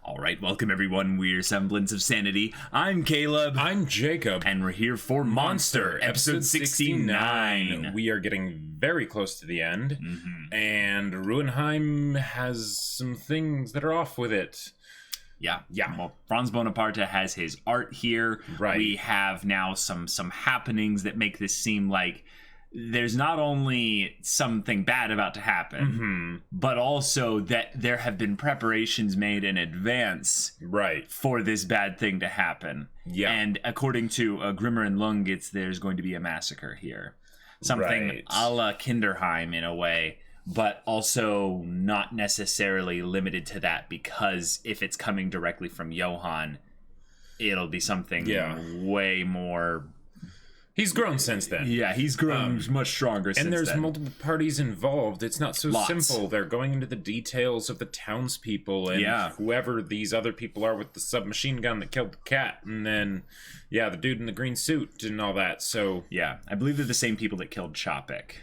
All right, welcome everyone. We're Semblance of Sanity. I'm Caleb. I'm Jacob. And we're here for Monster, episode 69. We are getting very close to the end. And Ruhenheim has some things that are off with it. Yeah. Well, Franz Bonaparte has his art here. Right. We have now some happenings that make this seem like there's not only something bad about to happen, but also that there have been preparations made in advance for this bad thing to happen. Yeah. And according to Grimmer and Lunge, there's going to be a massacre here. Something a la Kinderheim in a way, but also not necessarily limited to that, because if it's coming directly from Johan, it'll be something way more... He's grown since then. Yeah, he's grown much stronger since then. And there's multiple parties involved. It's not so simple. They're going into the details of the townspeople and whoever these other people are with the submachine gun that killed the cat. And then, the dude in the green suit and all that. So yeah, I believe they're the same people that killed Chopik.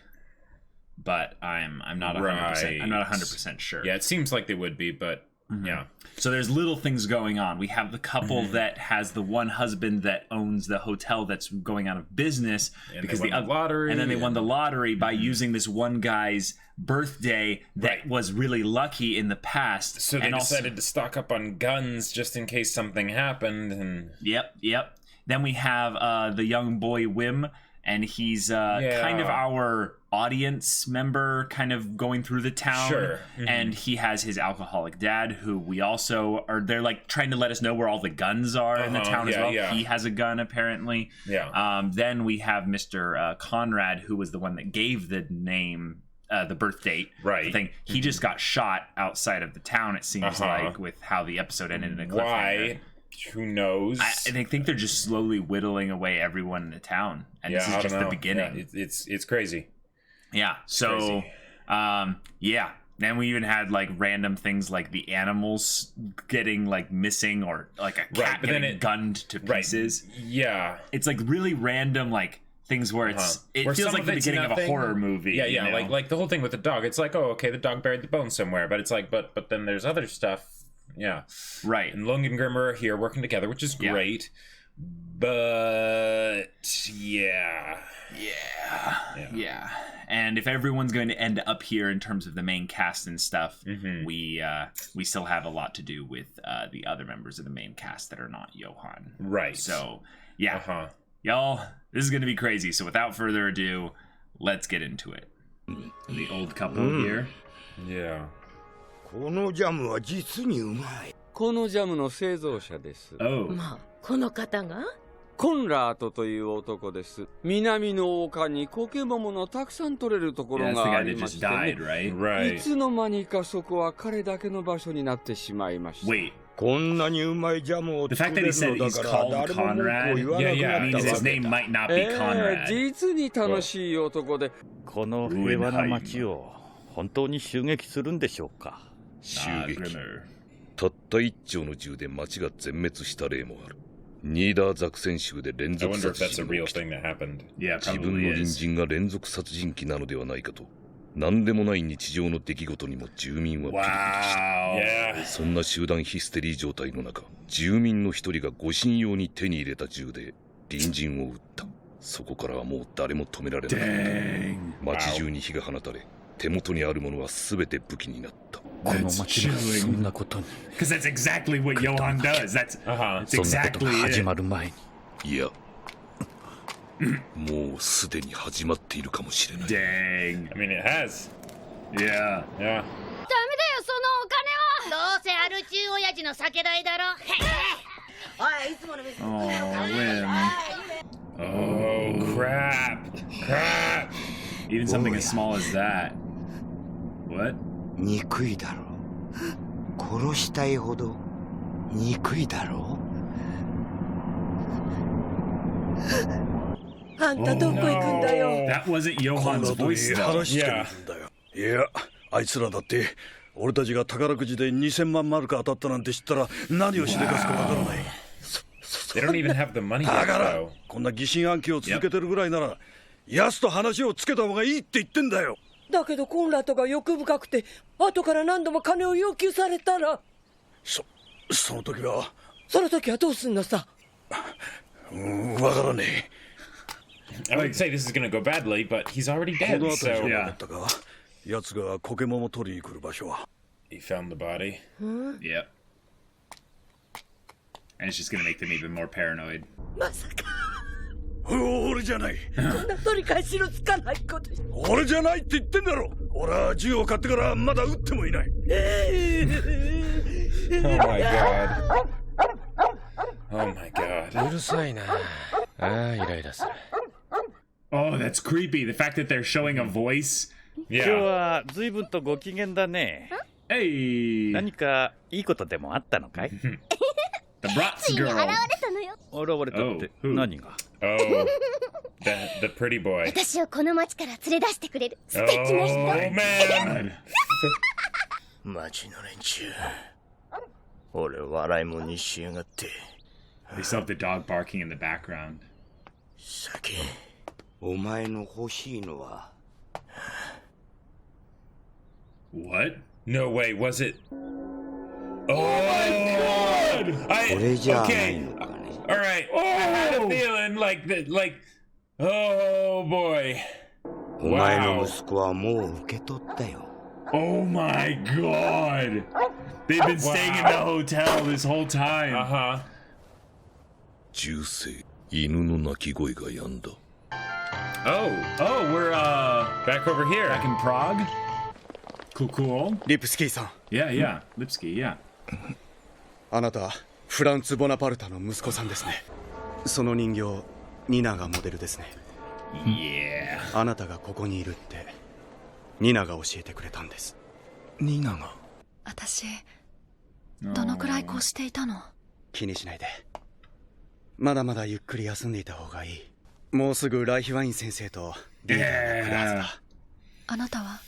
But I'm not 100%. I'm not 100% sure. Yeah, it seems like they would be, but yeah. So there's little things going on. We have the couple that has the one husband that owns the hotel that's going out of business because they won the lottery. And then they won the lottery by using this one guy's birthday that was really lucky in the past. So they decided to stock up on guns just in case something happened. And Yep. Then we have the young boy Wim, and he's kind of our audience member, kind of going through the town. Sure. And he has his alcoholic dad, who we also are. They're like trying to let us know where all the guns are in the town as well. Yeah. He has a gun apparently. Yeah. Then we have Mr. Conrad, who was the one that gave the name, the birth date. Right. Thing. He just got shot outside of the town. It seems like, with how the episode ended in a cliffhanger. Why? Who knows? I think they're just slowly whittling away everyone in the town, and this is just the beginning. Yeah, it's crazy. Yeah. So, Then we even had like random things like the animals getting like missing, or like a cat getting gunned to pieces. Yeah. It's like really random, like things where it feels like the beginning of a horror movie. Yeah, you know? like the whole thing with the dog. It's like, oh, okay, the dog buried the bone somewhere, but it's like, but then there's other stuff. Yeah. Right. And Lunge and Grimmer are here working together, which is great. But yeah. And if everyone's going to end up here in terms of the main cast and stuff, we still have a lot to do with the other members of the main cast that are not Johan. Right. So y'all, this is going to be crazy. So without further ado, let's get into it. The old couple here. Yeah. このジャムは実にうまい。このジャムの製造者です。まあ、この方がコンラートという男です。南の丘にコケモモのたくさん取れるところがありましてね。いつの間にかそこは彼だけの場所になってしまいました。こんなにうまいジャムを作れるのだから誰も文句を言わなくなったわけだ。実に楽しい男で、この平和な町を本当に襲撃するんでしょうか。襲撃。たった一丁の銃で町が全滅した例もある。ニーダーザクセン州で連続殺人が起きた。自分の隣人が連続殺人鬼なのではないかと、何でもない日常の出来事にも住民はピリピリした。そんな集団ヒステリー状態の中、住民の一人が護身用に手に入れた銃で隣人を撃った。そこからはもう誰も止められなかった。町中に火が放たれ、手元にあるものは全て武器になった。この町がそんなことに。Because that's exactly what Johan does. That's exactly it. 始まる前に。いや、もうすでに始まっているかもしれない。Dang. I mean, it has. Yeah. ダメだよ、そのお金は。どうせアル中親父の酒代だろ。おい、いつもの別に。Oh, crap. Even something as small as that. What? 憎いだろう。殺したいほど憎いだろう。あんたどこ行くんだよ。That wasn't Johan's voice though. Yeah. いや、あいつらだって俺たちが宝くじで2000万マルク当たったなんて知ったら何をしでかすかわからない。They don't even have the money. だからこんな疑心暗鬼を続けてるぐらいなら、ヤスと話をつけた方がいいって言ってんだよ。だけどコンラッドが欲深くて後から何度も金を要求されたら。その時はどうすんのさ。わからねえ。I would say this is gonna go badly, but he's already dead, so... Yeah. 奴がコケモンを取りに来る場所は。He found the body. Yep. And it's just gonna make them even more paranoid. まさか。俺じゃない。こんな取り返しのつかないこと。俺じゃないって言ってんだろ。俺は銃を買ってからまだ撃ってもいない。Oh my god. Oh my god. うるさいな。ああ、イライラする。Oh, that's creepy. The fact that they're showing a voice. 今日は随分とご機嫌だね。Hey. 何かいいことでもあったのかい？ The Bratz girl. 現れたって何が？ Oh, the pretty boy. 私をこの町から連れ出してくれる素敵な人。Oh man. 町の連中。俺笑いもんにしやがって。They still have the dog barking in the background. 酒。お前の欲しいのは。What? No way, was it? Oh my god! Okay. All right. I had a feeling like that. Like, oh boy. お前の息子はもう受け取ったよ。Oh my god! They've been staying in the hotel this whole time. Uh-huh. 銃声、犬の鳴き声が止んだ。Oh, we're back over here. Back in Prague. Cool. リプスキーさん。Yeah. Lipsky, yeah. あなた、フランツ・ボナパルタの息子さんですね。その人形、ニナがモデルですね。Yeah. あなたがここにいるって、ニナが教えてくれたんです。ニナが？私、どのくらいこうしていたの？気にしないで。まだまだゆっくり休んでいた方がいい。もうすぐライヒワイン先生とリーダーが来るはずだ。あなたは？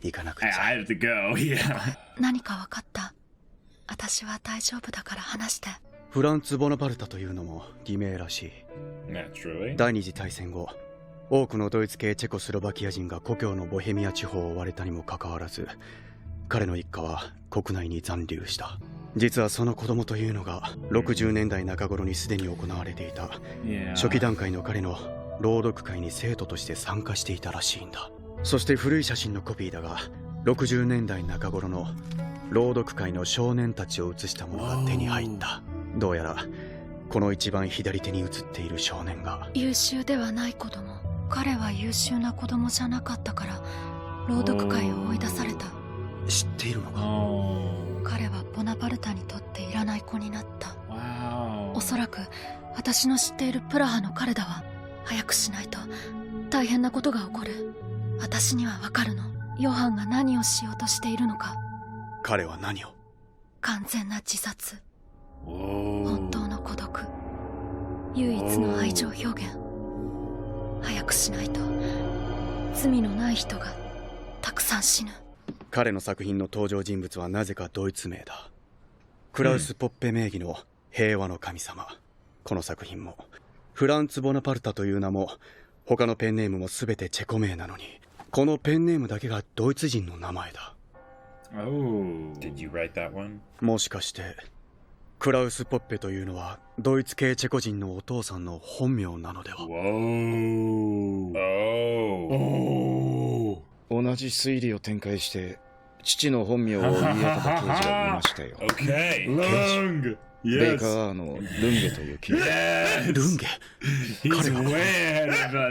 行かなくちゃ。I have to go, yeah. 何か分かった。私は大丈夫だから話して。フランツ・ボナパルタというのも偽名らしい。Naturally. 第二次大戦後、多くのドイツ系チェコスロバキア人が故郷のボヘミア地方を追われたにもかかわらず、彼の一家は国内に残留した。実はその子供というのが60年代中頃にすでに行われていた初期段階の彼の朗読会に生徒として参加していたらしいんだ。そして古い写真のコピーだが、60年代中頃の朗読会の少年たちを写したものが手に入った。どうやらこの一番左手に写っている少年が優秀ではない子供。彼は優秀な子供じゃなかったから朗読会を追い出された。知っているのか？彼はボナパルタにとっていらない子になった。おそらく私の知っているプラハの彼だわ。早くしないと大変なことが起こる。私にはわかるの。ヨハンが何をしようとしているのか。彼は何を？完全な自殺。本当の孤独。唯一の愛情表現。早くしないと罪のない人がたくさん死ぬ。彼の作品の登場人物はなぜかドイツ名だ。クラウス・ポッペ名義の平和の神様。この作品もフランツ・ボナパルタという名も他のペンネームも全てチェコ名なのに、このペンネームだけがドイツ人の名前だ。Did you write that one? もしかしてクラウス・ポッペというのはドイツ系チェコ人のお父さんの本名なのでは？同じ推理を展開して父の本名を言い当てた刑事がいましたよ。Lunge! ベイカーのルンゲという刑事。ルンゲ？彼が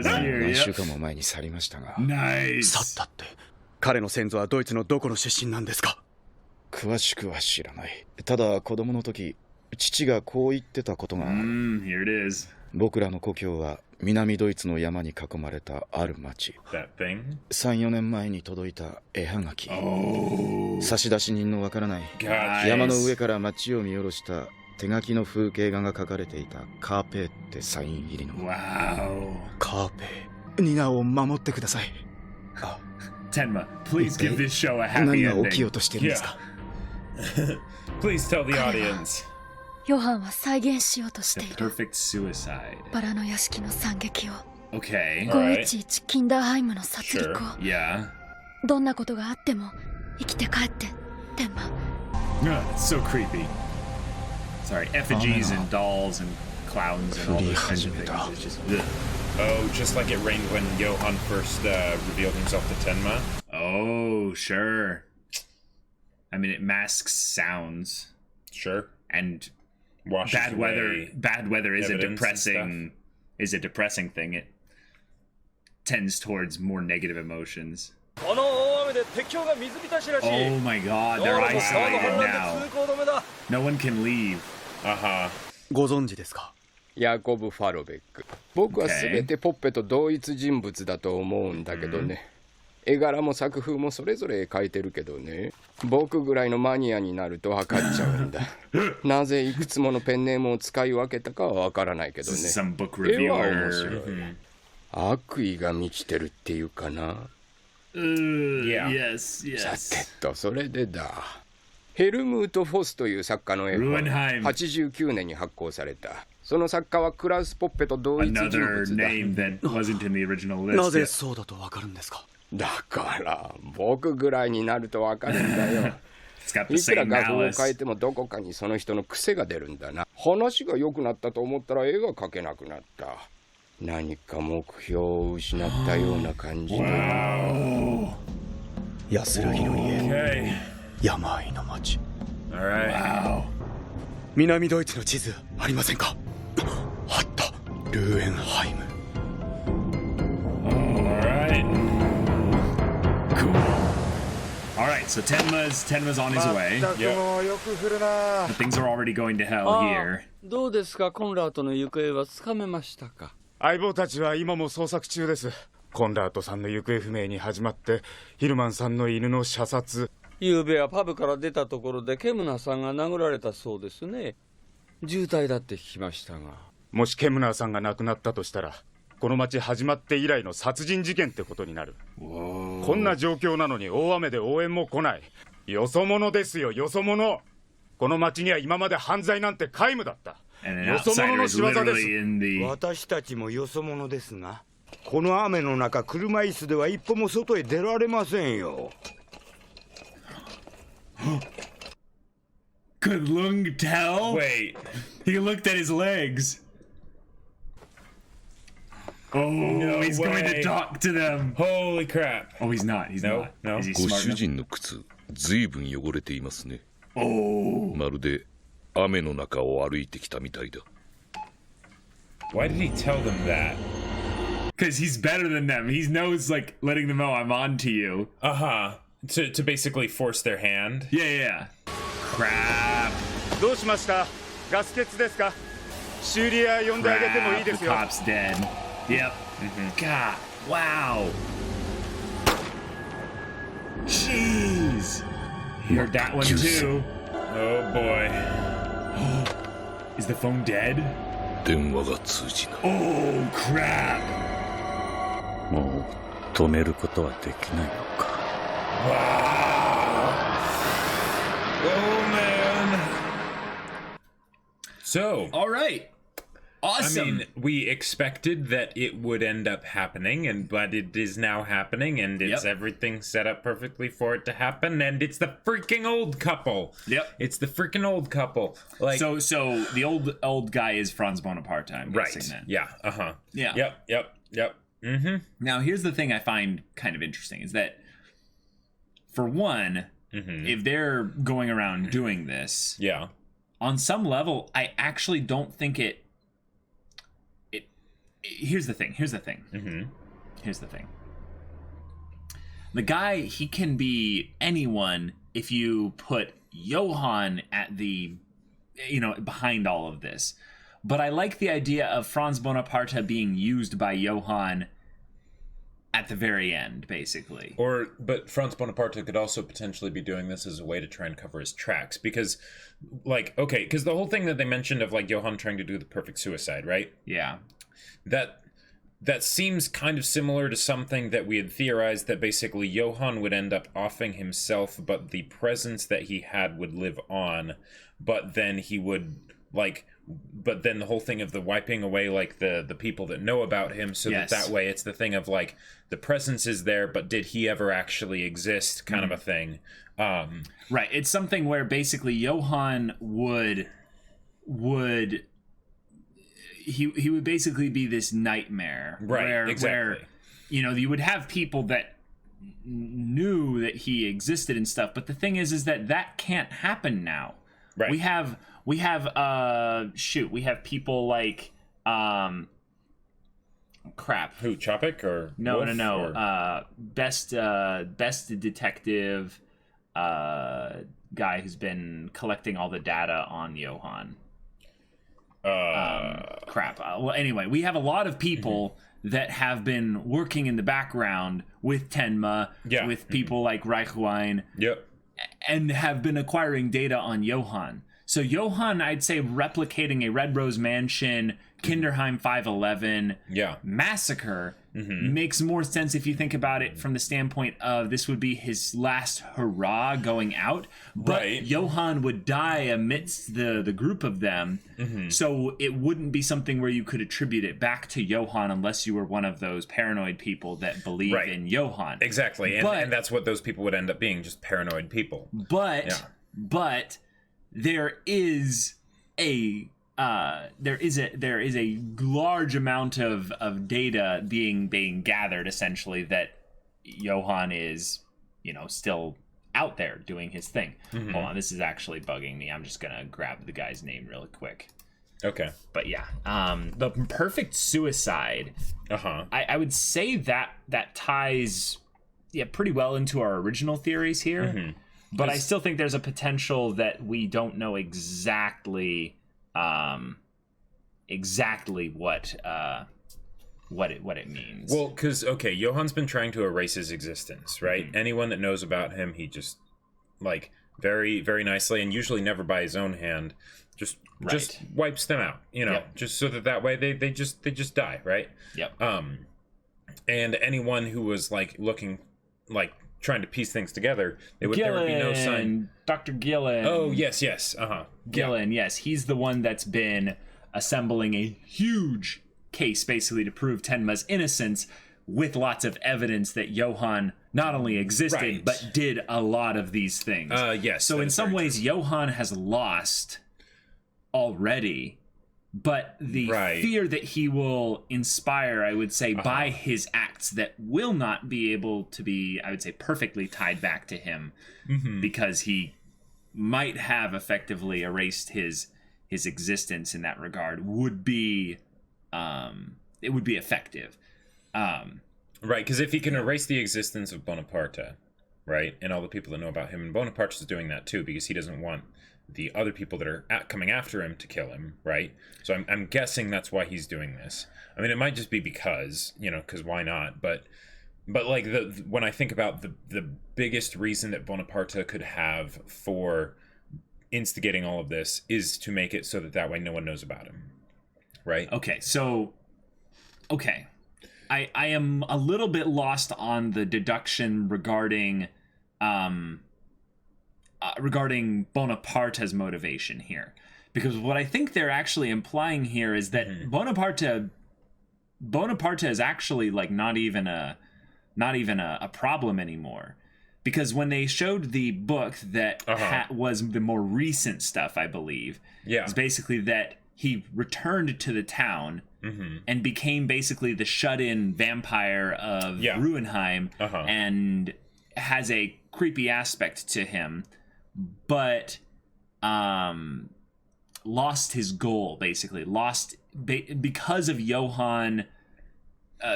何週間も前に去りましたが。去ったって？彼の先祖はドイツのどこの出身なんですか？詳しくは知らない。ただ子供の時、父がこう言ってたことがある。僕らの故郷は南ドイツの山に囲まれたある町。3、4年前に届いた絵はがき。差出人のわからない山の上から町を見下ろした手書きの風景画が描かれていたカーペってサイン入りの。カーペ、ニナを守ってください。Tenma, please give this show a happy ending. 何が起きようとしてるんですか？ Please tell the audience. ヨハンは再現しようとしている。 Perfect suicide. バラの屋敷の惨劇を。Okay. 511キンダーハイムの殺戮を。Yeah. どんなことがあっても生きて帰って、テンマ。It's so creepy. Sorry, effigies and dolls and clowns and all those kinds of things. It's just, oh, just like it rained when Johan first revealed himself to Tenma. Oh, sure. I mean, it masks sounds. Sure. And washes bad weather is a depressing thing. It tends towards more negative emotions. Oh my god, they're isolated now. No one can leave. ご存知ですか？ヤコブ・ファロベック。僕は全てポッペと同一人物だと思うんだけどね。絵柄も作風もそれぞれ描いてるけどね。僕ぐらいのマニアになると分かっちゃうんだ。なぜいくつものペンネームを使い分けたかは分からないけどね。絵は面白い。悪意が満ちてるっていうかな。さてと、それでだ。ヘルムート・フォスという作家の絵本、89年に発行された。その作家はクラウス・ポッペと同一人物だ。なぜそうだとわかるんですか？だから僕ぐらいになるとわかるんだよ。いくら画風を変えてもどこかにその人の癖が出るんだな。話が良くなったと思ったら絵が描けなくなった。何か目標を失ったような感じで。安らぎの家、山あいの町。南ドイツの地図ありませんか？あった。ルーエンハイム。Alright, so Tenma's on his way. But things are already going to hell here. どうですか、コンラートの行方はつかめましたか？相棒たちは今も捜索中です。コンラートさんの行方不明に始まって、ヒルマンさんの犬の射殺。昨夜はパブから出たところでケムナーさんが殴られたそうですね。渋滞だって聞きましたが。もしケムナーさんが亡くなったとしたら、この町始まって以来の殺人事件ってことになる。こんな状況なのに大雨で応援も来ない。よそ者ですよ、よそ者。この町には今まで犯罪なんて皆無だった。よそ者の仕業です。私たちもよそ者ですが、この雨の中車椅子では一歩も外へ出られませんよ。Could Lunge tell? Wait. He looked at his legs. Oh, no, he's going to talk to them. Holy crap. Oh, he's not. He's not. No. Is he ご smart 主 enough? 人の靴、ずいぶん汚れていますね。Oh. まるで雨の中を歩いてきたみたいだ。Why did he tell them that? Because he's better than them. He knows, like, letting them know I'm on to you. To basically force their hand. Yeah. Crap. どうしました？ガス欠ですか？修理屋呼んであげてもいいですよ。 The cop's dead. Yep. God. Wow. Jeez. You heard that one too. Oh boy. Is the phone dead? 電話が通じない。 Oh crap. もう止めることはできないのか。Oh man. So, all right. Awesome. I mean, we expected that it would end up happening, but it is now happening, and it's everything set up perfectly for it to happen, and it's the freaking old couple. Yep. It's the freaking old couple. Like, so the old guy is Franz Bonaparte, I'm guessing then. Yeah. Yeah. Yep. Mm-hmm. Now, here's the thing I find kind of interesting is that, for one, if they're going around doing this, on some level, I actually don't think it. Here's the thing. Here's the thing. The guy, he can be anyone if you put Johan at the, behind all of this. But I like the idea of Franz Bonaparte being used by Johan at the very end, basically. But Franz Bonaparte could also potentially be doing this as a way to try and cover his tracks. Because, because the whole thing that they mentioned of, Johan trying to do the perfect suicide, right? Yeah. That seems kind of similar to something that we had theorized, that basically Johan would end up offing himself, but the presence that he had would live on, but then he would like, but then the whole thing of the wiping away like the people that know about him, so that way it's the thing of like the presence is there, but did he ever actually exist, kind of a thing. Right, it's something where basically Johan would he would basically be this nightmare, right? Where you know, you would have people that knew that he existed and stuff, but the thing is that can't happen now. Right. We have people like crap. Who, Chopik or no Wolf, no no or... best detective guy who's been collecting all the data on Johan. Well, anyway, we have a lot of people that have been working in the background with Tenma, with people like Ruhenheim, and have been acquiring data on Johan. So Johan, I'd say, replicating a Red Rose Mansion, Kinderheim 511 massacre makes more sense if you think about it from the standpoint of this would be his last hurrah going out. But Johan would die amidst the group of them. So it wouldn't be something where you could attribute it back to Johan unless you were one of those paranoid people that believe in Johan. Exactly. And that's what those people would end up being, just paranoid people. But there is a large amount of data being gathered, essentially, that Johan is, you know, still out there doing his thing. Hold on, this is actually bugging me. I'm just gonna grab the guy's name really quick. Okay. But yeah, the perfect suicide. I would say that ties pretty well into our original theories here. But I still think there's a potential that we don't know exactly what it means. Well, because Johan's been trying to erase his existence, right? Anyone that knows about him, he just like very, very nicely, and usually never by his own hand, just wipes them out. You know, just so that way they just die, right? And anyone who was like looking like trying to piece things together, there would be no sign. Dr. Gillen. Oh, yes. Gillen, yes. He's the one that's been assembling a huge case, basically, to prove Tenma's innocence, with lots of evidence that Johan not only existed, but did a lot of these things. Yes. So in some ways, Johan has lost already, but the fear that he will inspire, I would say, by his acts that will not be able to be, I would say, perfectly tied back to him, because he might have effectively erased his existence in that regard, would be it would be effective. Right, because if he can erase the existence of Bonaparte, right, and all the people that know about him, and Bonaparte is doing that too, because he doesn't want the other people that are coming after him to kill him, right? So I'm guessing that's why he's doing this. I mean, it might just be because, you know, because why not? But like when I think about the biggest reason that Bonaparte could have for instigating all of this is to make it so that way no one knows about him, right? Okay, so I am a little bit lost on the deduction regarding Bonaparte's motivation here, because what I think they're actually implying here is that Bonaparte is actually like not even a problem anymore, because when they showed the book that was the more recent stuff, I believe, it's basically that he returned to the town and became basically the shut-in vampire of Ruhenheim, and has a creepy aspect to him, but lost his goal, basically because of Johan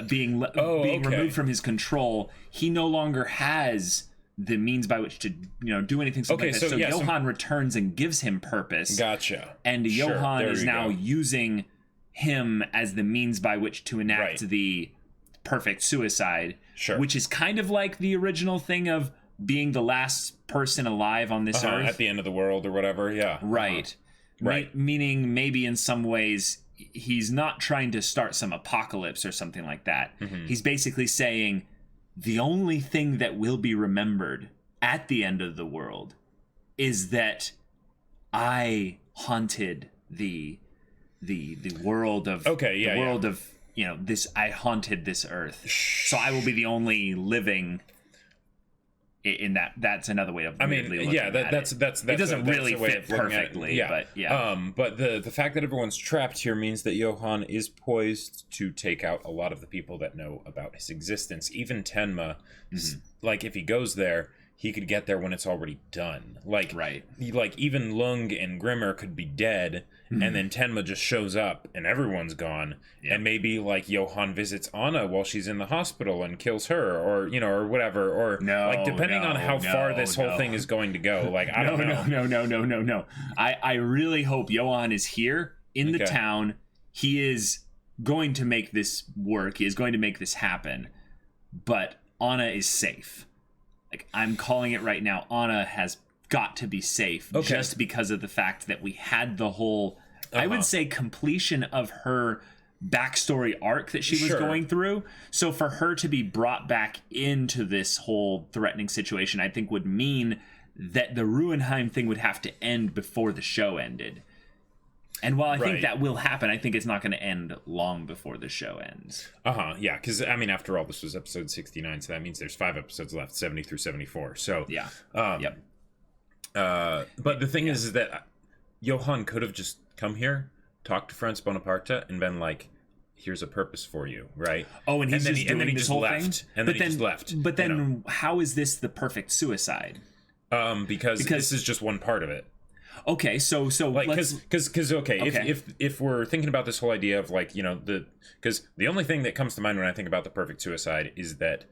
being removed from his control. He no longer has the means by which to do anything like that. So Johan returns and gives him purpose. Gotcha. And Johan is now using him as the means by which to enact the perfect suicide, which is kind of like the original thing of being the last person alive on this earth at the end of the world or whatever. Right. Meaning maybe in some ways he's not trying to start some apocalypse or something like that. He's basically saying the only thing that will be remembered at the end of the world is that I haunted the world of world of this. I haunted this earth, so I will be the only living in that. That's another way of that's it doesn't really fit perfectly, but the fact that everyone's trapped here means that Johan is poised to take out a lot of the people that know about his existence. Even Tenma, like if he goes there, he could get there when it's already done. Like even Lunge and Grimmer could be dead, and then Tenma just shows up and everyone's gone. And maybe like Johan visits Anna while she's in the hospital and kills her, or or whatever, or depending on how far this whole thing is going to go. Like I don't know. No. I really hope Johan is here in the town. He is going to make this work. He is going to make this happen. But Anna is safe. Like, I'm calling it right now. Anna has got to be safe just because of the fact that we had the whole, I would say, completion of her backstory arc that she was going through. So for her to be brought back into this whole threatening situation, I think would mean that the Ruhenheim thing would have to end before the show ended. And while I think that will happen, I think it's not going to end long before the show ends. Yeah, because, I mean, after all, this was episode 69, so that means there's 5 episodes left, 70 through 74. So, yeah. But the thing is that Johan could have just come here, talked to Franz Bonaparte, and been like, here's a purpose for you, right? Oh, and he's just doing this whole thing? And then he just left. But then how is this the perfect suicide? Because this is just one part of it. Okay, so like because if we're thinking about this whole idea of like because the only thing that comes to mind when I think about the perfect suicide is that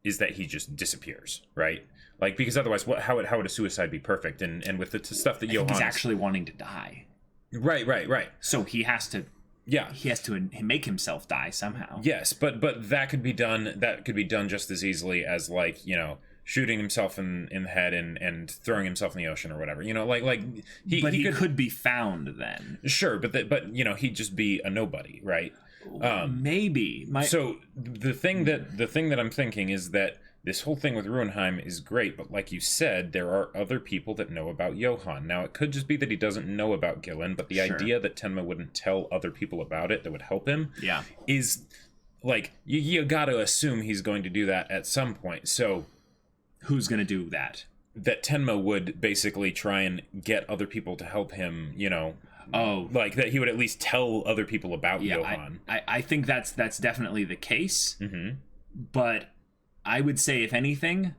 he just disappears, right? Like, because otherwise how would a suicide be perfect? And with the stuff that Johan is actually wanting to die, right. So he has to he has to make himself die somehow. Yes, but that could be done. That could be done just as easily as like shooting himself in the head and throwing himself in the ocean or whatever, he could be found then. Sure, but he'd just be a nobody, right? Maybe. So the thing that I'm thinking is that this whole thing with Ruhenheim is great, but like you said, there are other people that know about Johan. Now, it could just be that he doesn't know about Gillen, but the idea that Tenma wouldn't tell other people about it that would help him is like you got to assume he's going to do that at some point. So who's going to do that? That Tenma would basically try and get other people to help him, like that he would at least tell other people about Johan. I think that's definitely the case. But I would say, if anything,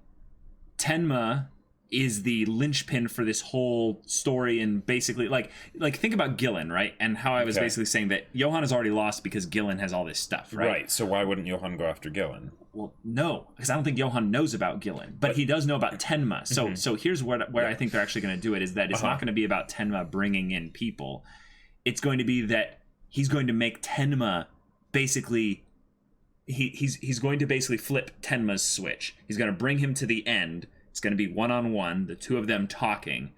Tenma is the linchpin for this whole story, and basically like think about Gillen, right? And how I was basically saying that Johan is already lost because Gillen has all this stuff, right? Right. So why wouldn't Johan go after Gillen? Well, no, because I don't think Johan knows about Gillen, but he does know about Tenma. So here's where I think they're actually going to do it, is that it's not going to be about Tenma bringing in people. It's going to be that he's going to make Tenma basically he's going to basically flip Tenma's switch. He's going to bring him to the end. It's going to be one-on-one, the two of them talking,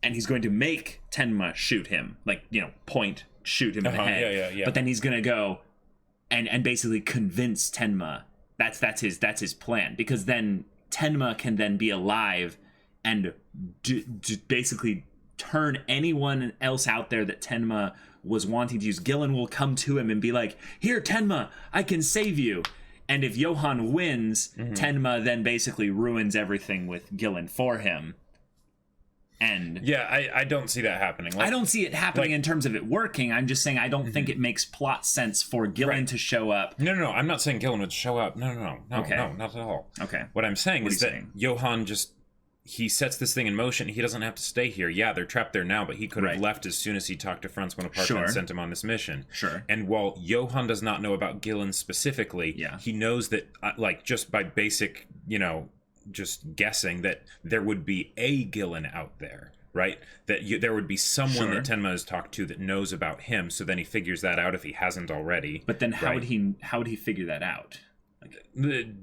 and he's going to make Tenma shoot him, like, point, shoot him in the head. Yeah. But then he's going to go and basically convince Tenma. That's his plan, because then Tenma can then be alive and basically turn anyone else out there that Tenma was wanting to use. Gillen will come to him and be like, "Here, Tenma, I can save you." And if Johan wins, Tenma then basically ruins everything with Gillen for him. And I don't see that happening. I don't see it happening in terms of it working. I'm just saying I don't think it makes plot sense for Gillen to show up. No. I'm not saying Gillen would show up. No, not at all. Okay. What I'm saying is that Johan he sets this thing in motion. He doesn't have to stay here. Yeah, they're trapped there now, but he could have left as soon as he talked to Franz Bonaparte and sent him on this mission. Sure. And while Johan does not know about Gillen specifically, he knows that, just by basic, just guessing, that there would be a Gillen out there, right? That there would be someone that Tenma has talked to that knows about him, so then he figures that out if he hasn't already. But then how would he figure that out?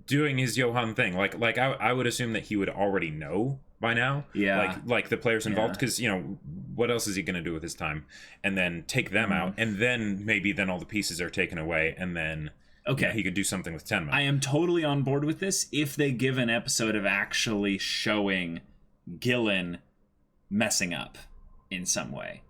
Doing his Johan thing, like I would assume that he would already know by now. Yeah, like the players involved, because what else is he going to do with his time? And then take them out, and then maybe all the pieces are taken away, and then he could do something with Tenma. I am totally on board with this if they give an episode of actually showing Gillen messing up in some way.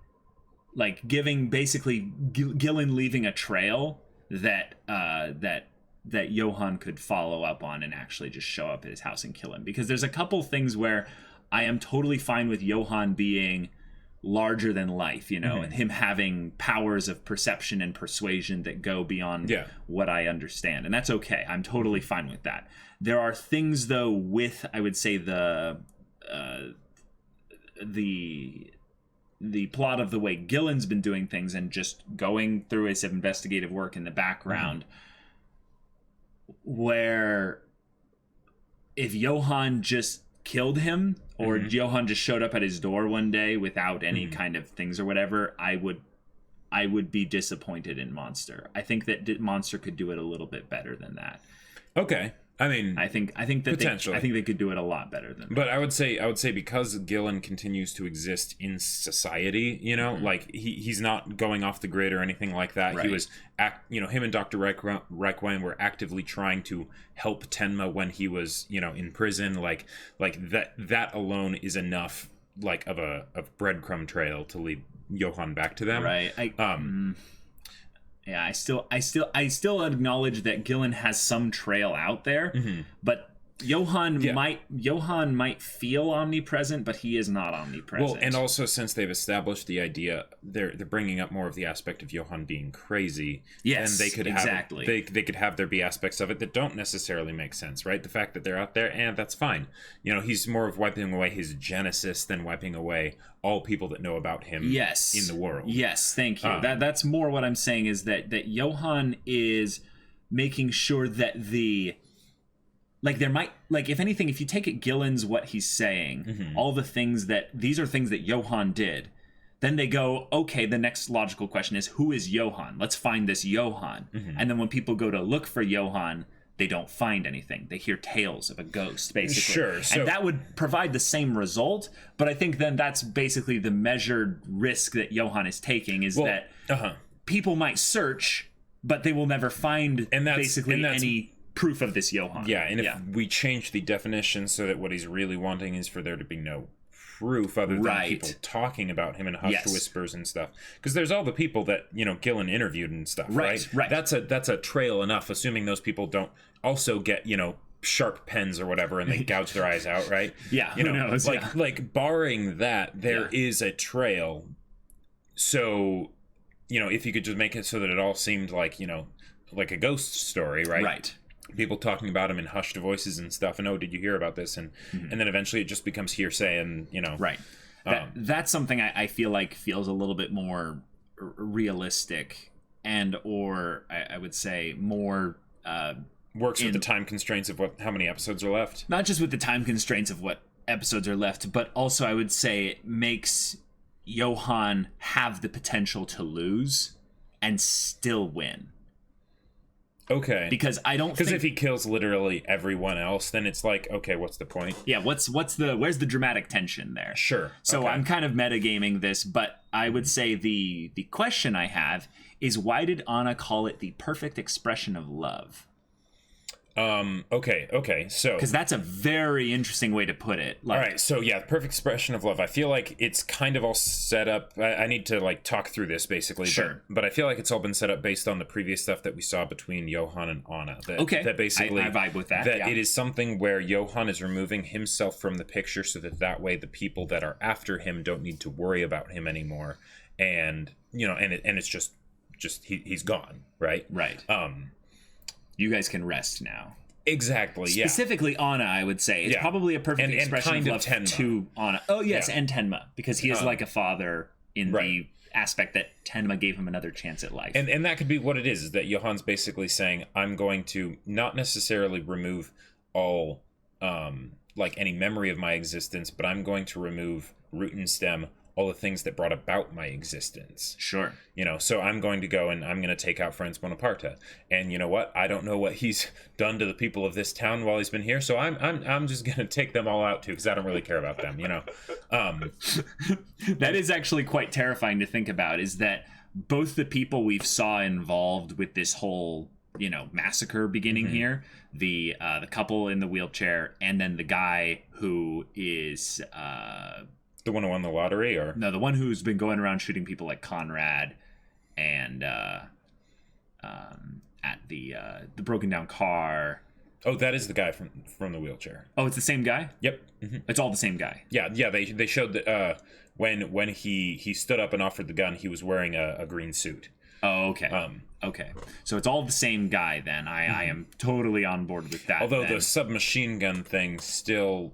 like giving basically Gillen leaving a trail that that Johan could follow up on and actually just show up at his house and kill him. Because there's a couple things where I am totally fine with Johan being larger than life, you know, and him having powers of perception and persuasion that go beyond what I understand. And that's okay. I'm totally fine with that. There are things, though, with, I would say, the plot of the way Gillen's been doing things and just going through his investigative work in the background, where if Johan just killed him, or Johan just showed up at his door one day without any kind of things or whatever, I would be disappointed in Monster. I think that Monster could do it a little bit better than that. Okay. I mean, I think that they could do it a lot better than that. But I would say because Gillen continues to exist in society, you know, like he's not going off the grid or anything like that. Right. He was him and Dr. Requiem were actively trying to help Tenma when he was, you know, in prison. Like that alone is enough, like, of a breadcrumb trail to lead Johan back to them. Right. Yeah, I still acknowledge that Gillen has some trail out there, but Johan might feel omnipresent, but he is not omnipresent. Well, and also since they've established the idea, they're bringing up more of the aspect of Johan being crazy. Yes, and they could exactly. They could have there be aspects of it that don't necessarily make sense, right? The fact that they're out there, and that's fine. You know, he's more of wiping away his genesis than wiping away all people that know about him. Yes. In the world. Yes, thank you. That's more what I'm saying, is that Johan is making sure that if anything, if you take it Gillen's what he's saying, all the things these are things that Johan did, then they go, okay, the next logical question is, who is Johan? Let's find this Johan. And then when people go to look for Johan, they don't find anything. They hear tales of a ghost, basically. Sure. So, and that would provide the same result, but I think then that's basically the measured risk that Johan is taking, is that people might search, but they will never find any proof of this Johan. Yeah, and if we change the definition so that what he's really wanting is for there to be no proof other than people talking about him in hushed whispers and stuff, because there's all the people that, you know, Gillen interviewed and stuff, right? That's a trail enough, assuming those people don't also get, you know, sharp pens or whatever and they gouge their eyes out, right? Yeah, you know, who knows? Like barring that, there is a trail. So, you know, if you could just make it so that it all seemed like, you know, like a ghost story, right? People talking about him in hushed voices and stuff, and did you hear about this? And and then eventually it just becomes hearsay, and, you know, that's something I feel like feels a little bit more realistic, and or I would say more works with the time constraints of how many episodes are left. Not just with the time constraints of what episodes are left, but also I would say it makes Johan have the potential to lose and still win. Okay. Because if he kills literally everyone else, then it's like, okay, what's the point? Yeah, where's the dramatic tension there? Sure. So I'm kind of metagaming this, but I would say the question I have is, why did Anna call it the perfect expression of love? Okay, so... Because that's a very interesting way to put it. All right, so yeah, perfect expression of love. I feel like it's kind of all set up. I need to, like, talk through this, basically. Sure. But I feel like it's all been set up based on the previous stuff that we saw between Johan and Anna. That basically... I vibe with that, It is something where Johan is removing himself from the picture so that way the people that are after him don't need to worry about him anymore. And, you know, and it's just he's gone, right? Right. You guys can rest now. Exactly, yeah. Specifically Anna, I would say. It's probably a perfect expression of love to Anna. Oh, yes, and Tenma, because he is like a father in the aspect that Tenma gave him another chance at life. And that could be what it is that Johan's basically saying, I'm going to not necessarily remove all, like, any memory of my existence, but I'm going to remove root and stem, all the things that brought about my existence. Sure. You know, so I'm going to go and I'm going to take out Franz Bonaparte. And you know what? I don't know what he's done to the people of this town while he's been here, so I'm just going to take them all out too, because I don't really care about them, you know. That is actually quite terrifying to think about, is that both the people we've saw involved with this whole, you know, massacre beginning here, the couple in the wheelchair, and then the guy who is The one who won the lottery, or no, the one who's been going around shooting people like Conrad, and at the broken down car. Oh, that is the guy from the wheelchair. Oh, it's the same guy? Yep. Mm-hmm. It's all the same guy. Yeah. They showed that when he stood up and offered the gun, he was wearing a green suit. Oh, okay. Okay. So it's all the same guy then. I am totally on board with that. Although the submachine gun thing still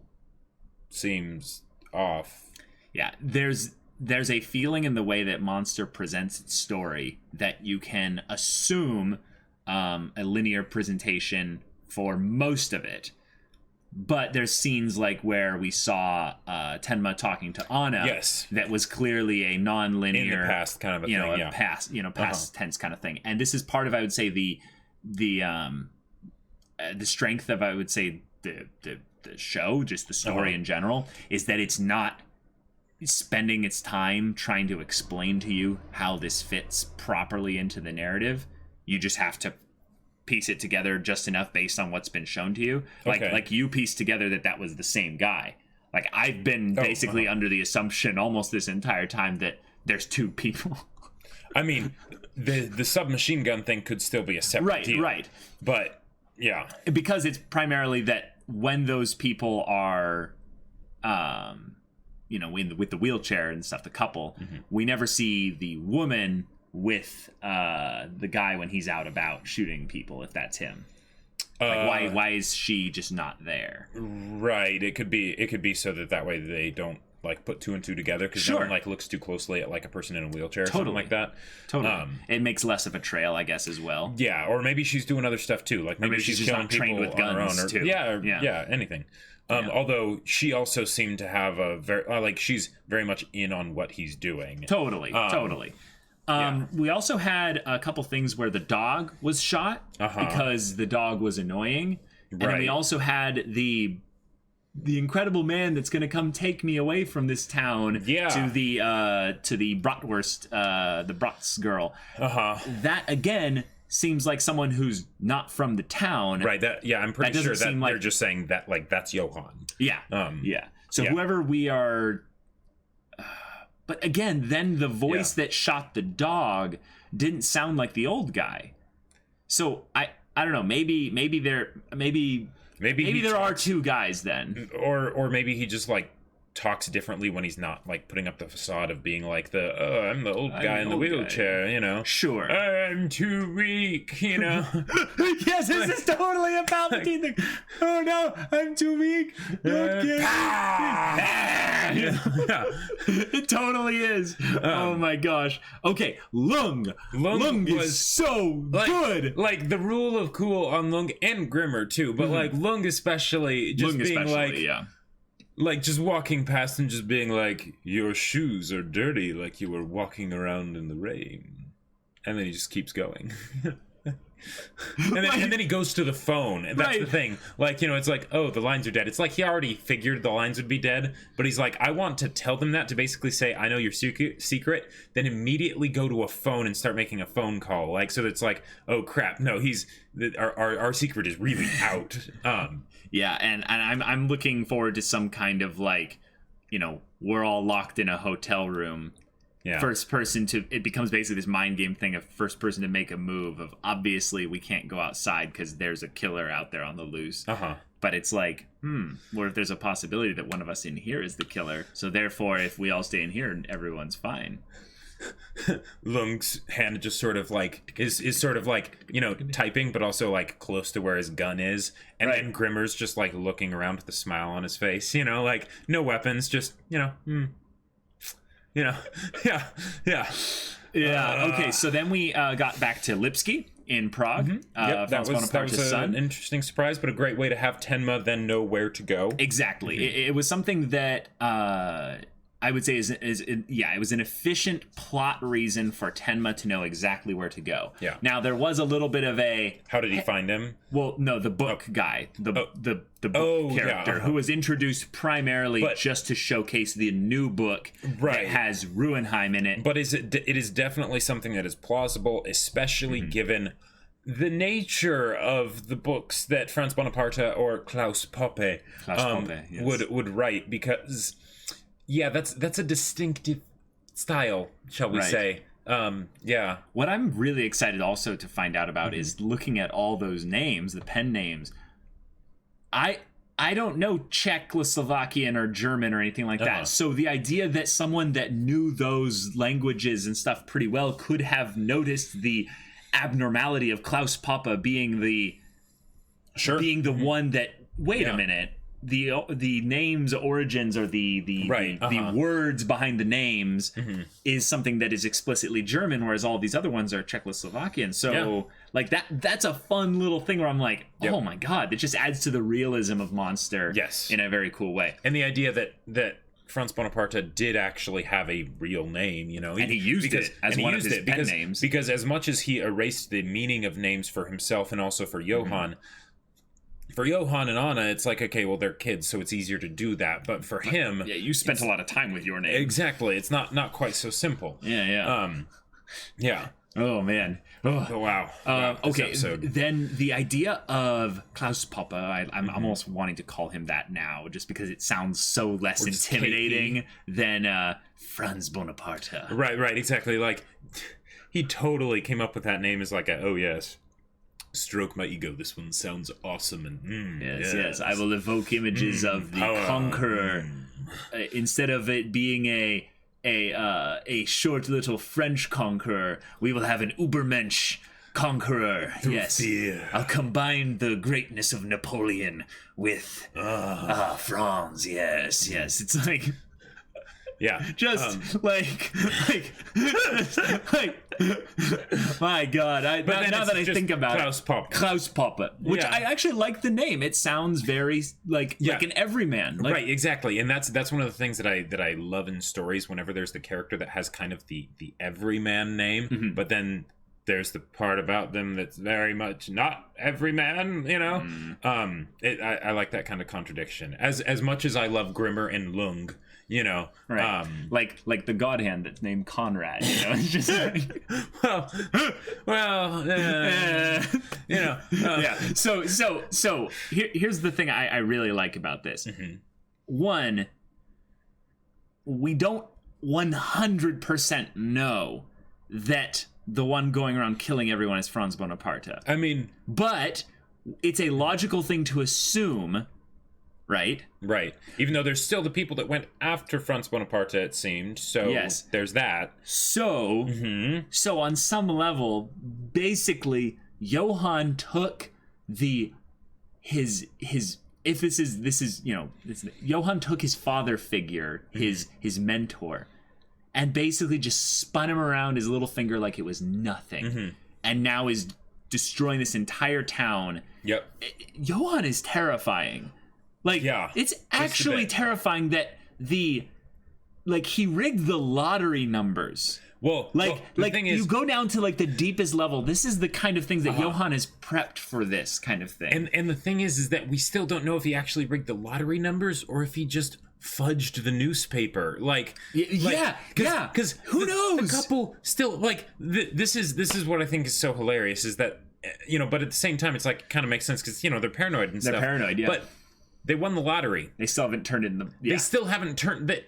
seems off. Yeah, there's a feeling in the way that Monster presents its story that you can assume a linear presentation for most of it, but there's scenes like where we saw Tenma talking to Anna. Yes, that was clearly a non-linear in the past kind of a thing, yeah. past tense kind of thing. And this is part of, I would say, the strength of, I would say, the show, just the story in general, is that it's not spending its time trying to explain to you how this fits properly into the narrative. You just have to piece it together just enough based on what's been shown to you. Like you pieced together that was the same guy. Like I've been basically under the assumption almost this entire time that there's two people. I mean, the submachine gun thing could still be a separate deal. Right. But yeah, because it's primarily that when those people are with the wheelchair and stuff, the couple, we never see the woman with the guy when he's out about shooting people, if that's him. Like why is she just not there? Right. It could be so that way they don't like put two and two together, because no one like looks too closely at like a person in a wheelchair or something like that. Totally. It makes less of a trail, I guess, as well. Yeah, or maybe she's doing other stuff too. Like maybe she's killing people trained with guns on her own, too. Yeah, anything. Although she also seemed to have a very she's very much in on what he's doing. Totally. We also had a couple things where the dog was shot because the dog was annoying. And then we also had the incredible man that's going to come take me away from this town to the bratwurst, the Bratz girl. That again seems like someone who's not from the town. Right. I'm pretty sure that they're just saying that that's Johan. Yeah. So whoever we are. But again, then the voice that shot the dog didn't sound like the old guy. So I don't know. Maybe there are two guys then, or maybe he just like talks differently when he's not like putting up the facade of being like I'm the old guy in the wheelchair, you know. Sure. I'm too weak, you know. Yes, this is totally a Palpatine thing. Oh no, I'm too weak. Don't get It totally is. Oh my gosh. Okay, Lunge is so good. Like the rule of cool on Lunge and Grimmer too, but like Lunge especially, like just walking past and just being like, your shoes are dirty, like you were walking around in the rain. And then he just keeps going. and then he goes to the phone, and that's the thing. Like, it's like, oh, the lines are dead. It's like he already figured the lines would be dead, but he's like, I want to tell them that, to basically say, I know your secret, then immediately go to a phone and start making a phone call. Like, so it's like, oh crap, no, our secret is really out. Yeah, and I'm looking forward to some kind of like, we're all locked in a hotel room. Yeah. First person it becomes basically this mind game thing of first person to make a move of, obviously we can't go outside because there's a killer out there on the loose. But it's like, what if there's a possibility that one of us in here is the killer? So therefore, if we all stay in here, everyone's fine. Lunge's hand just sort of like is sort of like, typing, but also like close to where his gun is, and then Grimmer's just like looking around with a smile on his face, like no weapons, just yeah. Okay, so then we got back to Lipsky in Prague. That was an interesting surprise, but a great way to have Tenma then know where to go. Exactly. It was something that I would say it was an efficient plot reason for Tenma to know exactly where to go. Yeah. Now there was a little bit of a. How did he find him? Well, no, the book guy, the book character who was introduced primarily just to showcase the new book that has Ruhenheim in it. But it is definitely something that is plausible, especially given the nature of the books that Franz Bonaparte or Klaus Poppe, would write, because that's a distinctive style, shall we say. What I'm really excited also to find out about is looking at all those names, the pen names. I don't know Czechoslovakian or German or anything like that. So the idea that someone that knew those languages and stuff pretty well could have noticed the abnormality of Klaus Poppe being the one that wait a minute, the names origins or the words behind the names is something that is explicitly German, whereas all these other ones are Czechoslovakian. So like that's a fun little thing where I'm like, oh my god, it just adds to the realism of Monster in a very cool way. And the idea that Franz Bonaparte did actually have a real name, and he used it as one of his pen names. Because as much as he erased the meaning of names for himself and also for Johan, for Johan and Anna, it's like, okay, well, they're kids, so it's easier to do that. But for him... Yeah, you spent a lot of time with your name. Exactly. It's not quite so simple. Yeah. Oh, man. Oh, wow. Okay, then the idea of Klaus Poppe, I'm almost wanting to call him that now, just because it sounds so less intimidating than Franz Bonaparte. Right, exactly. Like, he totally came up with that name as like oh, yes. Stroke my ego. This one sounds awesome, and yes. I will evoke images of the conqueror instead of it being a short little French conqueror. We will have an Ubermensch conqueror. Fear. I'll combine the greatness of Napoleon with Franz. Yes. It's like. Yeah, just like, my God! Now that I think about Klaus Poppe, which I actually like the name. It sounds very like an everyman, right? Exactly, and that's one of the things that I love in stories. Whenever there's the character that has kind of the everyman name, but then there's the part about them that's very much not everyman. I like that kind of contradiction. As much as I love Grimmer and Lunge. Right? Like the God Hand that's named Conrad. It's just like, yeah. So here's the thing I really like about this. One, we don't 100% know that the one going around killing everyone is Franz Bonaparte. I mean, but it's a logical thing to assume. Right. Even though there's still the people that went after Franz Bonaparte, it seemed. So there's that. So on some level, basically, Johan took his Johan took his father figure, his mentor, and basically just spun him around his little finger like it was nothing, and now is destroying this entire town. Johan is terrifying. It's actually terrifying that he rigged the lottery numbers. The thing is, you go down to the deepest level. This is the kind of things that Johan has prepped for this kind of thing. And the thing is that we still don't know if he actually rigged the lottery numbers or if he just fudged the newspaper. Because who knows? The couple still this is what I think is so hilarious is that but at the same time it's kind of makes sense because they're paranoid and stuff. They're paranoid, yeah. But they won the lottery. They still haven't turned in the. They still haven't turned. They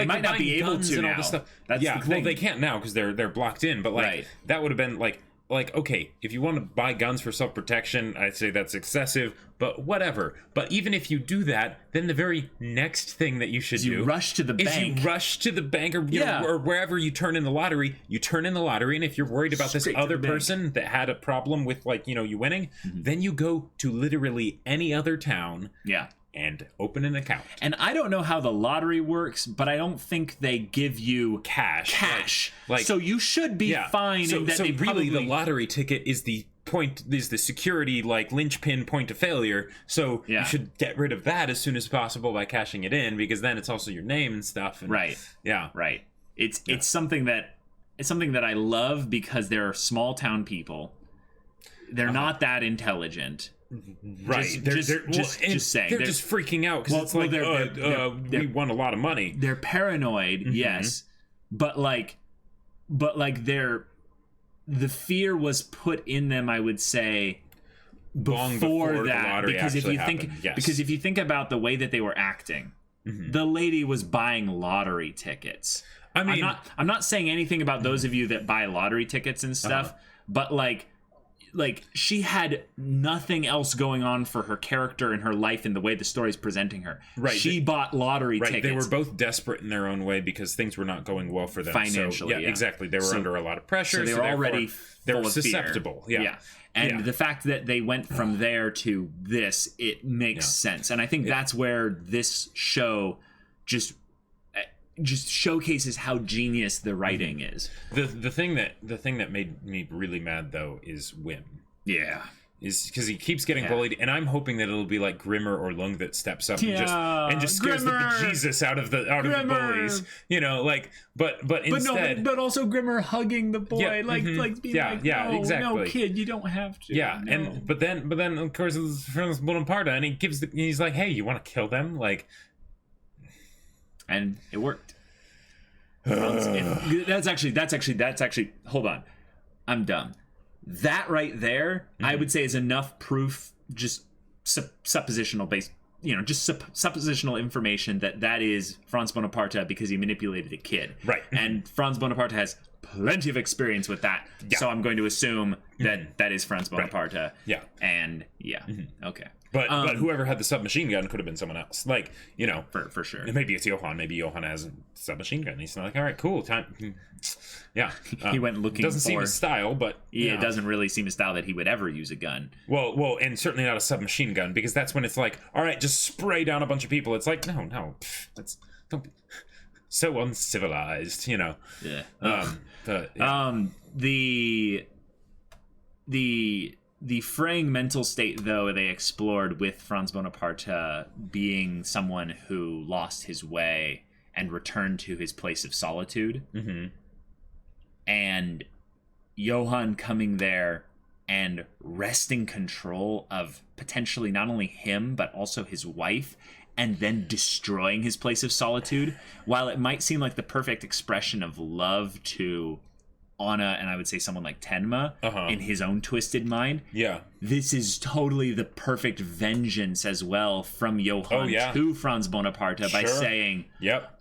might not be able to now. All this stuff. That's the thing. Well, they can't now because they're blocked in. But that would have been okay, if you want to buy guns for self-protection, I'd say that's excessive. But whatever. But even if you do that, then the very next thing that you should do rush to the bank. You rush to the bank or or wherever you turn in the lottery. You turn in the lottery, and if you're worried about this other person that had a problem with you winning, then you go to literally any other town. Yeah. And open an account. And I don't know how the lottery works, but I don't think they give you cash. So you should be fine. So really, the lottery ticket is the security linchpin point of failure. So you should get rid of that as soon as possible by cashing it in, because then it's also your name and stuff. And, right. It's something that I love because they're small town people. They're not that intelligent. Right, just saying they're just freaking out because we won a lot of money. They're paranoid, yes, but the fear was put in them. I would say before that, the lottery because if you happened. think Yes. because if you think about the way that they were acting, the lady was buying lottery tickets. I mean, I'm not saying anything about those of you that buy lottery tickets and stuff, but like she had nothing else going on for her character and her life in the way the story's presenting her. Right. She bought lottery tickets. They were both desperate in their own way because things were not going well for them financially. So, exactly. They were under a lot of pressure. So they were already they were full of susceptible. Fear. Yeah. And the fact that they went from there to this, it makes sense. And I think that's where this show just showcases how genius the writing is. The thing that made me really mad though is Wim. Yeah. Is because he keeps getting bullied, and I'm hoping that it'll be like Grimmer or Lunge that steps up and just scares the bejesus out of the bullies, you know, like but instead, but also Grimmer hugging the boy, like being like, no, exactly. No, kid, you don't have to. Yeah, no. and but then of course it's Franz Bonaparte, and he's like, hey, you want to kill them, like, and it worked. That's actually. Hold on, I'm dumb. That right there, I would say, is enough proof, just suppositional based, just suppositional information that is Franz Bonaparte because he manipulated a kid. Right. And Franz Bonaparte has plenty of experience with that. Yeah. So I'm going to assume that is Franz Bonaparte. Right. Yeah. And okay. But whoever had the submachine gun could have been someone else. Like, for sure. Maybe it's Johan. Maybe Johan has a submachine gun. He's like, all right, cool. Time. Yeah. He went looking doesn't seem his style, but it doesn't really seem his style that he would ever use a gun. Well, and certainly not a submachine gun, because that's when it's like, all right, just spray down a bunch of people. It's like, no, don't be so uncivilized, Yeah. The fraying mental state, though, they explored with Franz Bonaparte being someone who lost his way and returned to his place of solitude. Mm-hmm. And Johan coming there and wresting control of potentially not only him, but also his wife, and then destroying his place of solitude. While it might seem like the perfect expression of love to Anna, and I would say someone like Tenma, in his own twisted mind. Yeah. This is totally the perfect vengeance as well from Johan to Franz Bonaparte by saying,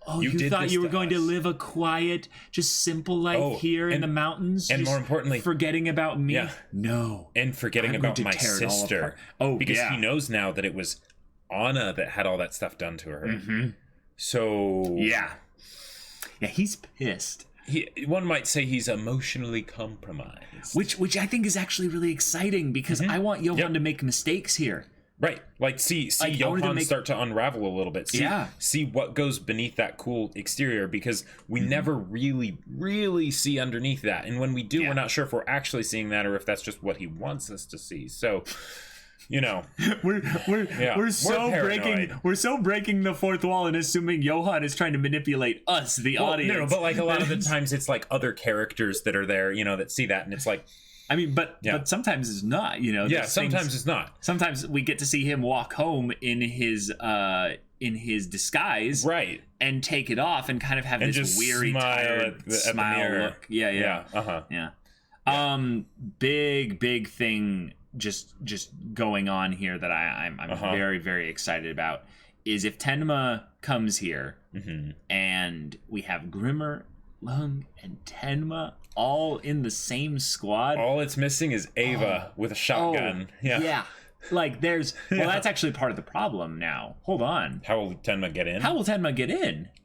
oh, you thought you were going to live a quiet, just simple life here in the mountains? And more importantly, forgetting about me? Yeah. No. And forgetting about my sister. Because he knows now that it was Anna that had all that stuff done to her. Mm-hmm. So... Yeah, he's pissed. One might say he's emotionally compromised, which I think is actually really exciting because I want Johan to make mistakes here. Right, like see Johan start to unravel a little bit. See what goes beneath that cool exterior, because we never really see underneath that, and when we do, we're not sure if we're actually seeing that or if that's just what he wants us to see. So. We're so breaking the fourth wall and assuming Johan is trying to manipulate us, the audience. No, but like a lot of the times it's like other characters that are there, that see that, and it's like, I mean, but sometimes it's not, sometimes it's not. Sometimes we get to see him walk home in his disguise, right, and take it off and kind of have this weary, tired smile look. Yeah. Big thing. Just going on here that I'm very, very excited about is if Tenma comes here and we have Grimmer, Lunge, and Tenma all in the same squad. All it's missing is Ava with a shotgun. Yeah. Like that's actually part of the problem now. Hold on. How will Tenma get in?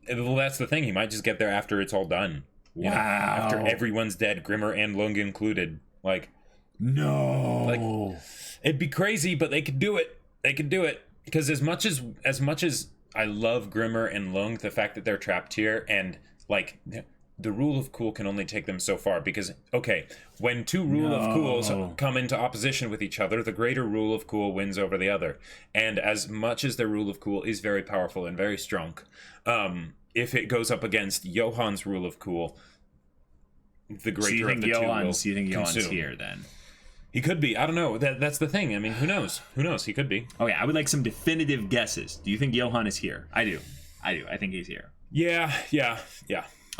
Well, that's the thing. He might just get there after it's all done. Wow. After everyone's dead, Grimmer and Lunge included. Like. No, like it'd be crazy, but they could do it. Because as much as I love Grimmer and Lunge, the fact that they're trapped here, and like the rule of cool can only take them so far. Because when two rule of cools come into opposition with each other, the greater rule of cool wins over the other. And as much as their rule of cool is very powerful and very strong, if it goes up against Johan's rule of cool, the greater of the two will So you think Johan's here then? He could be. I don't know. That's the thing. I mean, who knows? He could be. Okay, I would like some definitive guesses. Do you think Johan is here? I do. I think he's here. Yeah.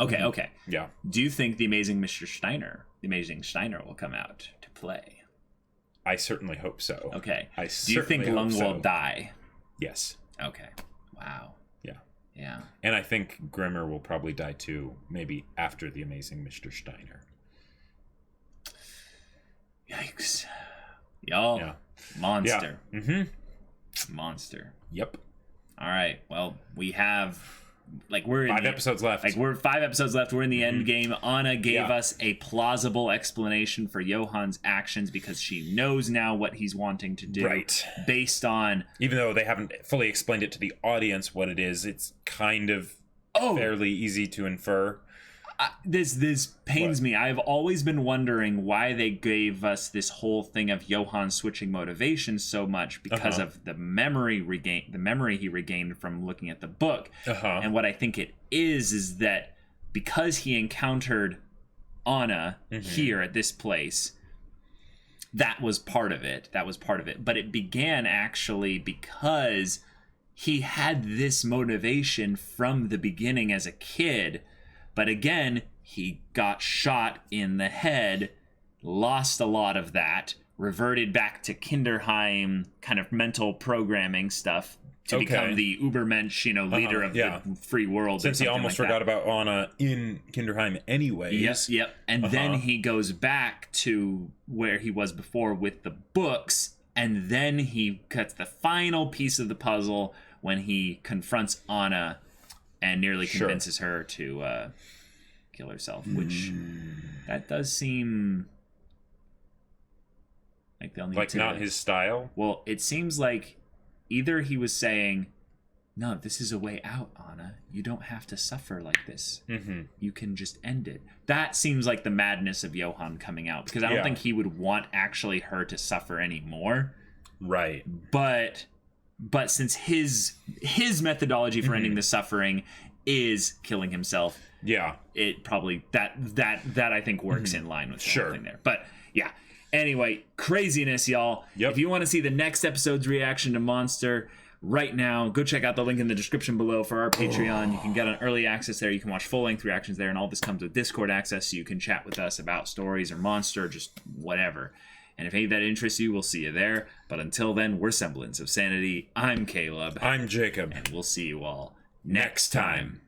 Okay. Yeah. Do you think the amazing Steiner will come out to play? I certainly hope so. Okay. Do you think Lunge will die? Yes. Okay. Wow. Yeah. Yeah. And I think Grimmer will probably die too, maybe after the amazing Mr. Steiner. Yikes. Y'all. Yeah. Monster. Yeah. Mm-hmm. Monster. Yep. All right. Well, we have we're in 5 episodes left. We're 5 episodes left. We're in the end game. Anna gave us a plausible explanation for Johan's actions because she knows now what he's wanting to do. Right. Based on, even though they haven't fully explained it to the audience what it is, it's kind of fairly easy to infer. This pains me. I've always been wondering why they gave us this whole thing of Johan switching motivations so much because of the memory he regained from looking at the book. And what I think it is that because he encountered Anna here at this place, that was part of it. But it began actually because he had this motivation from the beginning as a kid. But again, he got shot in the head, lost a lot of that, reverted back to Kinderheim kind of mental programming stuff to become the Ubermensch, leader of the free world. Since he almost forgot about Anna in Kinderheim anyways. Yep. And then he goes back to where he was before with the books, and then he cuts the final piece of the puzzle when he confronts Anna and nearly convinces her to kill herself, which that does seem like they'll need to... not his style? Well, it seems like either he was saying, no, this is a way out, Anna. You don't have to suffer like this. You can just end it. That seems like the madness of Johan coming out, because I don't think he would want actually her to suffer anymore. Right. But since his methodology for ending the suffering is killing himself, it probably that I think works in line with the whole thing there. But yeah, anyway, craziness, y'all. If you want to see the next episode's reaction to Monster right now, go check out the link in the description below for our Patreon. You can get an early access there. You can watch full-length reactions there, and all this comes with Discord access, so you can chat with us about stories or Monster, just whatever. And if any of that interests you, we'll see you there. But until then, we're Semblance of Sanity. I'm Caleb. I'm Jacob. And we'll see you all next time.